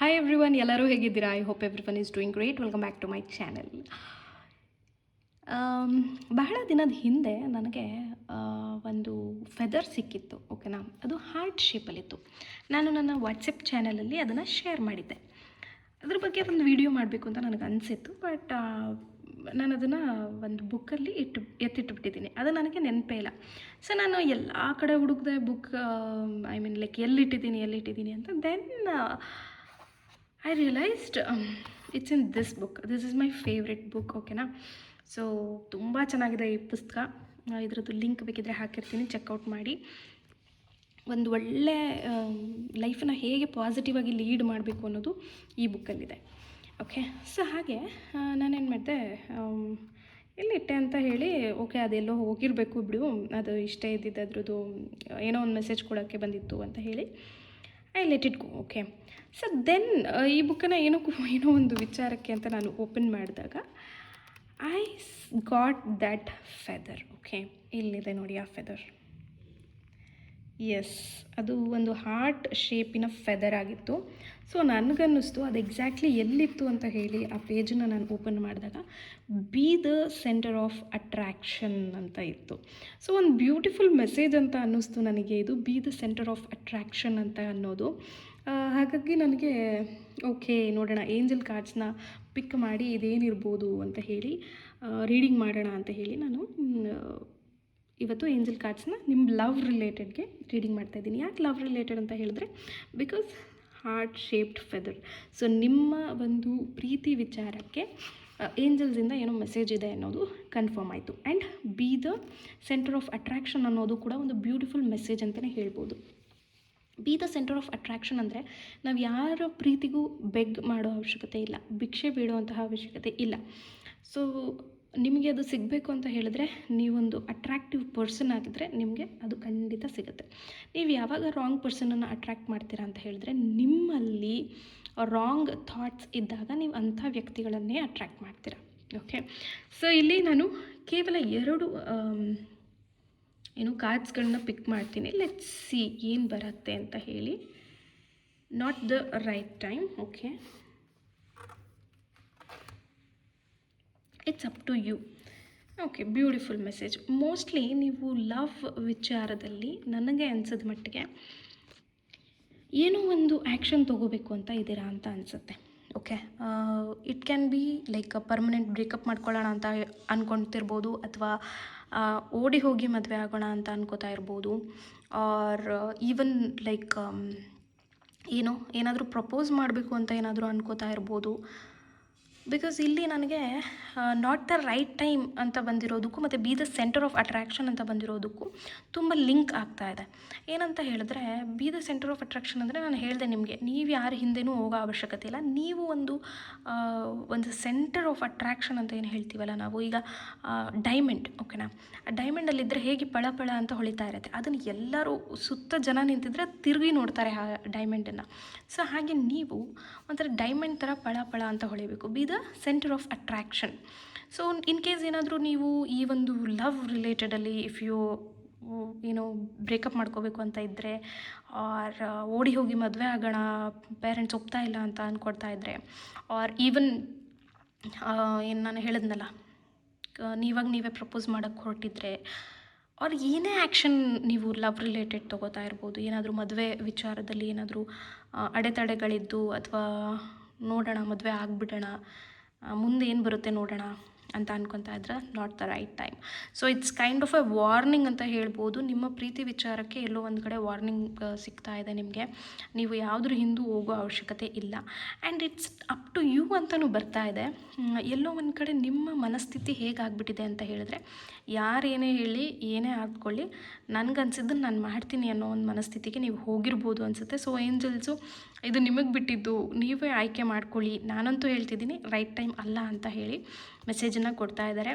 Hi everyone, ಎಲ್ಲರೂ ಹೇಗಿದ್ದೀರಾ? I hope everyone is doing great. Welcome back to my channel. ಬಹಳ ದಿನದ ಹಿಂದೆ ನನಗೆ ಒಂದು ಫೆದರ್ ಸಿಕ್ಕಿತ್ತು, ಓಕೆನಾ. ಅದು ಹಾರ್ಟ್ ಶೇಪಲ್ಲಿತ್ತು. ನಾನು ನನ್ನ ವಾಟ್ಸಪ್ ಚಾನಲಲ್ಲಿ ಅದನ್ನು ಶೇರ್ ಮಾಡಿದ್ದೆ. ಅದ್ರ ಬಗ್ಗೆ ಒಂದು ವಿಡಿಯೋ ಮಾಡಬೇಕು ಅಂತ ನನಗೆ ಅನಿಸಿತ್ತು, ಬಟ್ ನಾನು ಅದನ್ನು ಒಂದು ಬುಕ್ಕಲ್ಲಿ ಎತ್ತಿಟ್ಬಿಟ್ಟಿದ್ದೀನಿ. ಅದು ನನಗೆ ನೆನಪೇ ಇಲ್ಲ. ಸೊ ನಾನು ಎಲ್ಲ ಕಡೆ ಹುಡುಕಿದೆ ಬುಕ್, ಐ ಮೀನ್ ಲೈಕ್ ಎಲ್ಲಿಟ್ಟಿದ್ದೀನಿ ಅಂತ. Then I realized it's in this book. This is my favorite book, ಓಕೆನಾ. ಸೊ ತುಂಬ ಚೆನ್ನಾಗಿದೆ ಈ ಪುಸ್ತಕ. ಇದರದ್ದು ಲಿಂಕ್ ಬೇಕಿದ್ರೆ ಹಾಕಿರ್ತೀನಿ, ಚೆಕ್ಔಟ್ ಮಾಡಿ. ಒಂದು ಒಳ್ಳೆ ಲೈಫನ್ನ ಹೇಗೆ ಪಾಸಿಟಿವಾಗಿ ಲೀಡ್ ಮಾಡಬೇಕು ಅನ್ನೋದು ಈ ಬುಕ್ಕಲ್ಲಿದೆ, ಓಕೆ. ಸೊ ಹಾಗೆ ನಾನೇನು ಮಾಡಿದೆ, ಎಲ್ಲಿಟ್ಟೆ ಅಂತ ಹೇಳಿ, ಓಕೆ ಅದೆಲ್ಲೋ ಹೋಗಿರಬೇಕು ಬಿಡು, ಅದು ಇಷ್ಟೇ ಇದ್ದಿದ್ದು, ಅದ್ರದ್ದು ಏನೋ ಒಂದು ಮೆಸೇಜ್ ಕೊಡೋಕ್ಕೆ ಬಂದಿತ್ತು ಅಂತ ಹೇಳಿ I let it go, okay. So then ಈ ಬುಕ್ಕನ್ನು ಏನೋ ಒಂದು ವಿಚಾರಕ್ಕೆ ಅಂತ ನಾನು ಓಪನ್ ಮಾಡಿದಾಗ I got that feather, okay. ಇಲ್ಲಿದೆ ನೋಡಿ ಆ ಫೆದರ್. ಎಸ್, ಅದು ಒಂದು ಹಾರ್ಟ್ ಶೇಪಿನ ಫೆದರ್ ಆಗಿತ್ತು. ಸೊ ನನಗನ್ನಿಸ್ತು ಅದು ಎಕ್ಸಾಕ್ಟ್ಲಿ ಎಲ್ಲಿತ್ತು ಅಂತ ಹೇಳಿ ಆ ಪೇಜನ್ನು ನಾನು ಓಪನ್ ಮಾಡಿದಾಗ B the centre of attraction ಅಂತ ಇತ್ತು. ಸೊ ಒಂದು ಬ್ಯೂಟಿಫುಲ್ ಮೆಸೇಜ್ ಅಂತ ಅನ್ನಿಸ್ತು ನನಗೆ ಇದು, B the centre of attraction ಅಂತ ಅನ್ನೋದು. ಹಾಗಾಗಿ ನನಗೆ ಓಕೆ ನೋಡೋಣ, ಏಂಜಲ್ ಕಾರ್ಡ್ಸ್ನ ಪಿಕ್ ಮಾಡಿ ಇದೇನಿರ್ಬೋದು ಅಂತ ಹೇಳಿ ರೀಡಿಂಗ್ ಮಾಡೋಣ ಅಂತ ಹೇಳಿ ನಾನು ಇವತ್ತು ಏಂಜಲ್ ಕಾರ್ಡ್ಸ್ನ ನಿಮ್ಮ ಲವ್ ರಿಲೇಟೆಡ್ಗೆ ರೀಡಿಂಗ್ ಮಾಡ್ತಾಯಿದ್ದೀನಿ. ಯಾಕೆ ಲವ್ ರಿಲೇಟೆಡ್ ಅಂತ ಹೇಳಿದ್ರೆ, because heart shaped feather. So ನಿಮ್ಮ ಒಂದು ಪ್ರೀತಿ ವಿಚಾರಕ್ಕೆ ಏಂಜಲ್ಸಿಂದ ಏನೋ ಮೆಸೇಜ್ ಇದೆ ಅನ್ನೋದು ಕನ್ಫರ್ಮ್ ಆಯಿತು. And be the centre of attraction ಅನ್ನೋದು ಕೂಡ ಒಂದು ಬ್ಯೂಟಿಫುಲ್ ಮೆಸೇಜ್ ಅಂತಲೇ ಹೇಳ್ಬೋದು. B the centre of attraction ಅಂದರೆ ನಾವು ಯಾರ ಪ್ರೀತಿಗೂ ಬೆಗ್ ಮಾಡೋ ಅವಶ್ಯಕತೆ ಇಲ್ಲ, ಭಿಕ್ಷೆ ಬೇಡುವಂತಹ ಅವಶ್ಯಕತೆ ಇಲ್ಲ. ಸೊ ನಿಮಗೆ ಅದು ಸಿಗಬೇಕು ಅಂತ ಹೇಳಿದ್ರೆ ನೀವೊಂದು ಅಟ್ರ್ಯಾಕ್ಟಿವ್ ಪರ್ಸನ್ ಆಗಿದ್ದರೆ ನಿಮಗೆ ಅದು ಖಂಡಿತ ಸಿಗುತ್ತೆ. ನೀವು ಯಾವಾಗ ರಾಂಗ್ ಪರ್ಸನನ್ನು ಅಟ್ರ್ಯಾಕ್ಟ್ ಮಾಡ್ತೀರಾ ಅಂತ ಹೇಳಿದ್ರೆ, ನಿಮ್ಮಲ್ಲಿ ರಾಂಗ್ ಥಾಟ್ಸ್ ಇದ್ದಾಗ ನೀವು ಅಂಥ ವ್ಯಕ್ತಿಗಳನ್ನೇ ಅಟ್ರ್ಯಾಕ್ಟ್ ಮಾಡ್ತೀರಾ, ಓಕೆ. ಸೊ ಇಲ್ಲಿ ನಾನು ಕೇವಲ 2 ಕಾರ್ಡ್ಸ್ಗಳನ್ನ ಪಿಕ್ ಮಾಡ್ತೀನಿ. ಲೆಟ್ಸ್ ಸಿ ಏನು ಬರುತ್ತೆ ಅಂತ ಹೇಳಿ. Not the right time, okay. It's up to you, okay. Beautiful message. Mostly ನೀವು ಲವ್ ವಿಚಾರದಲ್ಲಿ ನನಗೆ ಅನಿಸಿದ ಮಟ್ಟಿಗೆ ಏನೋ ಒಂದು ಆ್ಯಕ್ಷನ್ ತೊಗೋಬೇಕು ಅಂತ ಇದ್ದೀರಾ ಅಂತ ಅನಿಸುತ್ತೆ, okay. It can be like permanent breakup ಮಾಡ್ಕೊಳ್ಳೋಣ ಅಂತ ಅಂದ್ಕೊತಿರ್ಬೋದು, ಅಥವಾ ಓಡಿ ಹೋಗಿ ಮದುವೆ ಆಗೋಣ ಅಂತ ಅನ್ಕೋತಾ ಇರ್ಬೋದು, ಆರ್ ಈವನ್ ಲೈಕ್ ಏನಾದರೂ ಪ್ರಪೋಸ್ ಮಾಡಬೇಕು ಅಂತ ಏನಾದರೂ ಅನ್ಕೋತಾ ಇರ್ಬೋದು. ಬಿಕಾಸ್ ಇಲ್ಲಿ ನನಗೆ ನಾಟ್ ದ ರೈಟ್ ಟೈಮ್ ಅಂತ ಬಂದಿರೋದಕ್ಕೂ ಮತ್ತು B the centre of attraction ಅಂತ ಬಂದಿರೋದಕ್ಕೂ ತುಂಬ ಲಿಂಕ್ ಆಗ್ತಾ ಇದೆ. ಏನಂತ ಹೇಳಿದ್ರೆ, B the centre of attraction ಅಂದರೆ ನಾನು ಹೇಳಿದೆ ನಿಮಗೆ, ನೀವು ಯಾರ ಹಿಂದೆನೂ ಹೋಗೋ ಅವಶ್ಯಕತೆ ಇಲ್ಲ. ನೀವು ಒಂದು ಸೆಂಟರ್ ಆಫ್ ಅಟ್ರ್ಯಾಕ್ಷನ್ ಅಂತ ಏನು ಹೇಳ್ತೀವಲ್ಲ ನಾವು, ಈಗ ಡೈಮಂಡ್, ಓಕೆನಾ. ಆ ಡೈಮಂಡಲ್ಲಿದ್ದರೆ ಹೇಗೆ ಪಳ ಅಂತ ಹೊಳಿತಾ ಇರುತ್ತೆ, ಅದನ್ನು ಎಲ್ಲರೂ ಸುತ್ತ ಜನ ನಿಂತಿದ್ರೆ ತಿರುಗಿ ನೋಡ್ತಾರೆ ಆ ಡೈಮಂಡನ್ನು. ಸೊ ಹಾಗೆ ನೀವು ಒಂಥರ ಡೈಮಂಡ್ ಥರ ಪಳ ಅಂತ ಹೊಳಿಬೇಕು, be the centre of attraction. So in case ಏನಾದರೂ ನೀವು ಈ ಒಂದು ಲವ್ ರಿಲೇಟೆಡಲ್ಲಿ ಇಫ್ ಯು ಬ್ರೇಕಪ್ ಮಾಡ್ಕೋಬೇಕು ಅಂತ ಇದ್ದರೆ, ಆರ್ ಓಡಿ ಹೋಗಿ ಮದುವೆ ಆಗೋಣ, ಪೇರೆಂಟ್ಸ್ ಒಪ್ತಾ ಇಲ್ಲ ಅಂತ ಅಂದ್ಕೊಡ್ತಾ ಇದ್ದರೆ, ಆರ್ ಈವನ್ ಏನು ನಾನು ಹೇಳಿದ್ನಲ್ಲ, ನೀವೇ ಪ್ರಪೋಸ್ ಮಾಡೋಕ್ಕೆ ಹೊರಟಿದ್ರೆ, ಅವ್ರು ಏನೇ ಆ್ಯಕ್ಷನ್ ನೀವು ಲವ್ ರಿಲೇಟೆಡ್ ತೊಗೋತಾ ಇರ್ಬೋದು, ಏನಾದರೂ ಮದುವೆ ವಿಚಾರದಲ್ಲಿ ಏನಾದರೂ ಅಡೆತಡೆಗಳಿದ್ದು, ಅಥವಾ ನೋಡೋಣ ಮದುವೆ ಆಗಿಬಿಡೋಣ, ಮುಂದೆ ಏನು ಬರುತ್ತೆ ನೋಡೋಣ ಅಂತ ಅನ್ಕೊತಾ ಇದ್ರೆ, not the right time. So it's kind of A warning ಅಂತ ಹೇಳ್ಬೋದು. ನಿಮ್ಮ ಪ್ರೀತಿ ವಿಚಾರಕ್ಕೆ ಎಲ್ಲೋ ಒಂದು ಕಡೆ ವಾರ್ನಿಂಗ್ ಸಿಗ್ತಾ ಇದೆ ನಿಮಗೆ. ನೀವು ಯಾವುದ್ರ ಹಿಂದೂ ಹೋಗೋ ಅವಶ್ಯಕತೆ ಇಲ್ಲ. And it's up to you ಅಂತಲೂ ಬರ್ತಾ ಇದೆ. ಎಲ್ಲೋ ಒಂದು ಕಡೆ ನಿಮ್ಮ ಮನಸ್ಥಿತಿ ಹೇಗಾಗ್ಬಿಟ್ಟಿದೆ ಅಂತ ಹೇಳಿದ್ರೆ, ಯಾರೇನೇ ಹೇಳಿ ಏನೇ ಆಗ್ಕೊಳ್ಳಿ, ನನಗನ್ಸಿದ್ದನ್ನು ನಾನು ಮಾಡ್ತೀನಿ ಅನ್ನೋ ಒಂದು ಮನಸ್ಥಿತಿಗೆ ನೀವು ಹೋಗಿರ್ಬೋದು ಅನಿಸುತ್ತೆ. ಸೊ ಏಂಜಲ್ಸು ಇದು ನಿಮಗೆ ಬಿಟ್ಟಿದ್ದು, ನೀವೇ ಆಯ್ಕೆ ಮಾಡ್ಕೊಳ್ಳಿ, ನಾನಂತೂ ಹೇಳ್ತಿದ್ದೀನಿ ರೈಟ್ ಟೈಮ್ ಅಲ್ಲ ಅಂತ ಹೇಳಿ ಮೆಸೇಜನ್ನು ಕೊಡ್ತಾ ಇದ್ದಾರೆ.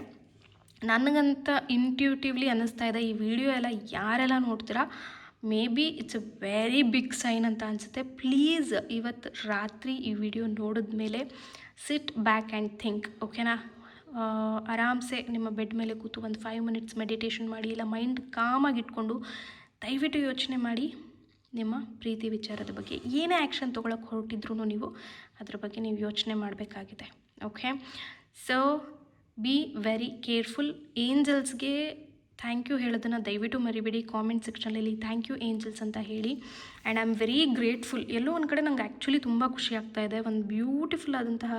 ನನಗಂತ ಇಂಟ್ಯೂಟಿವ್ಲಿ ಅನ್ನಿಸ್ತಾ ಇದೆ, ಈ ವಿಡಿಯೋ ಎಲ್ಲ ಯಾರೆಲ್ಲ ನೋಡ್ತೀರಾ, maybe it's a very big sign ಅಂತ ಅನಿಸುತ್ತೆ. ಪ್ಲೀಸ್ ಇವತ್ತು ರಾತ್ರಿ ಈ ವಿಡಿಯೋ ನೋಡಿದ ಮೇಲೆ ಸಿಟ್ ಬ್ಯಾಕ್ ಆ್ಯಂಡ್ ಥಿಂಕ್, ಓಕೆನಾ. ಆರಾಮ್ಸೆ ನಿಮ್ಮ ಬೆಡ್ ಮೇಲೆ ಕೂತು ಒಂದು 5 ಮಿನಿಟ್ಸ್ ಮೆಡಿಟೇಷನ್ ಮಾಡಿ, ಇಲ್ಲ ಮೈಂಡ್ ಕಾಮಾಗಿ ಇಟ್ಕೊಂಡು ದಯವಿಟ್ಟು ಯೋಚನೆ ಮಾಡಿ ನಿಮ್ಮ ಪ್ರೀತಿ ವಿಚಾರದ ಬಗ್ಗೆ. ಏನೇ ಆ್ಯಕ್ಷನ್ ತೊಗೊಳಕ್ಕೆ ಹೊರಟಿದ್ರು ನೀವು ಅದ್ರ ಬಗ್ಗೆ ನೀವು ಯೋಚನೆ ಮಾಡಬೇಕಾಗಿದೆ. Okay, so be very careful. ಏಂಜಲ್ಸ್ಗೆ ಥ್ಯಾಂಕ್ ಯು ಹೇಳೋದನ್ನು ದಯವಿಟ್ಟು ಮರಿಬೇಡಿ. ಕಾಮೆಂಟ್ ಸೆಕ್ಷನಲ್ಲಿ ಥ್ಯಾಂಕ್ ಯು ಏಂಜಲ್ಸ್ ಅಂತ ಹೇಳಿ. And I am very grateful. ಎಲ್ಲೋ ಒಂದು ಕಡೆ ನಂಗೆ ಆ್ಯಕ್ಚುಲಿ ತುಂಬ ಖುಷಿ ಆಗ್ತಾ ಇದೆ. ಒಂದು ಬ್ಯೂಟಿಫುಲ್ ಆದಂತಹ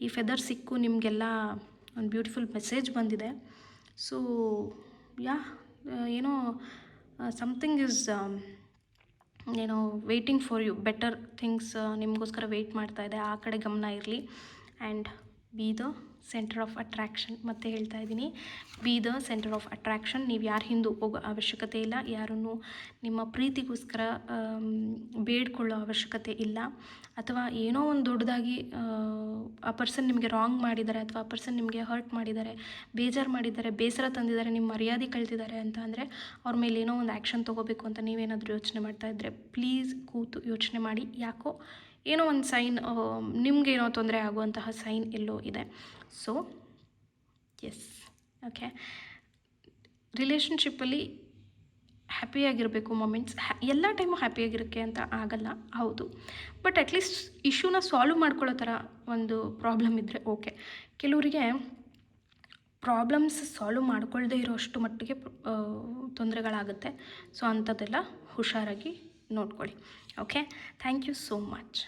ಈ ಫೆದರ್ ಸಿಕ್ಕು ನಿಮಗೆಲ್ಲ ಒಂದು ಬ್ಯೂಟಿಫುಲ್ ಮೆಸೇಜ್ ಬಂದಿದೆ. ಸೊ ಏನೋ ಸಮಥಿಂಗ್ ಈಸ್ ಏನೋ waiting for you, better things ನಿಮಗೋಸ್ಕರ ವೆಯ್ಟ್ ಮಾಡ್ತಾ ಇದೆ. ಆ ಕಡೆ ಗಮನ ಇರಲಿ. And be the centre of attraction. ಮತ್ತೆ ಹೇಳ್ತಾ ಇದ್ದೀನಿ, be the centre of attraction. ನೀವು ಯಾರ ಹಿಂದೂ ಹೋಗೋ ಅವಶ್ಯಕತೆ ಇಲ್ಲ. ಯಾರನ್ನು ನಿಮ್ಮ ಪ್ರೀತಿಗೋಸ್ಕರ ಬೇಡ್ಕೊಳ್ಳೋ ಅವಶ್ಯಕತೆ ಇಲ್ಲ. ಅಥವಾ ಏನೋ ಒಂದು ದೊಡ್ಡದಾಗಿ ಆ ಪರ್ಸನ್ ನಿಮಗೆ ರಾಂಗ್ ಮಾಡಿದ್ದಾರೆ, ಅಥವಾ ಆ ಪರ್ಸನ್ ನಿಮಗೆ ಹರ್ಟ್ ಮಾಡಿದ್ದಾರೆ, ಬೇಜಾರು ಮಾಡಿದ್ದಾರೆ, ಬೇಸರ ತಂದಿದ್ದಾರೆ, ನಿಮ್ಮ ಮರ್ಯಾದೆ ಕಳ್ತಿದ್ದಾರೆ ಅಂತ ಅಂದರೆ ಅವ್ರ ಮೇಲೆ ಏನೋ ಒಂದು ಆ್ಯಕ್ಷನ್ ತೊಗೋಬೇಕು ಅಂತ ನೀವೇನಾದರೂ ಯೋಚನೆ ಮಾಡ್ತಾ ಇದ್ದರೆ ಪ್ಲೀಸ್ ಕೂತು ಯೋಚನೆ ಮಾಡಿ. ಯಾಕೋ ಏನೋ ಒಂದು ಸೈನ್, ನಿಮಗೇನೋ ತೊಂದರೆ ಆಗುವಂತಹ ಸೈನ್ ಎಲ್ಲೋ ಇದೆ. ಸೊ ಎಸ್, ಓಕೆ, ರಿಲೇಷನ್ಶಿಪ್ಪಲ್ಲಿ ಹ್ಯಾಪಿಯಾಗಿರಬೇಕು. ಮೊಮೆಂಟ್ಸ್ ಎಲ್ಲ ಟೈಮು ಹ್ಯಾಪಿಯಾಗಿರೋಕ್ಕೆ ಅಂತ ಆಗಲ್ಲ, ಹೌದು. ಬಟ್ ಅಟ್ಲೀಸ್ಟ್ ಇಶ್ಯೂನ ಸಾಲ್ವ್ ಮಾಡ್ಕೊಳ್ಳೋ ಥರ ಒಂದು ಪ್ರಾಬ್ಲಮ್ ಇದ್ದರೆ ಓಕೆ. ಕೆಲವರಿಗೆ ಪ್ರಾಬ್ಲಮ್ಸ್ ಸಾಲ್ವ್ ಮಾಡ್ಕೊಳ್ಳದೇ ಇರೋಷ್ಟು ಮಟ್ಟಿಗೆ ತೊಂದರೆಗಳಾಗುತ್ತೆ. ಸೊ ಅಂಥದ್ದೆಲ್ಲ ಹುಷಾರಾಗಿ ನೋಡ್ಕೊಳ್ಳಿ. Okay, thank you so much.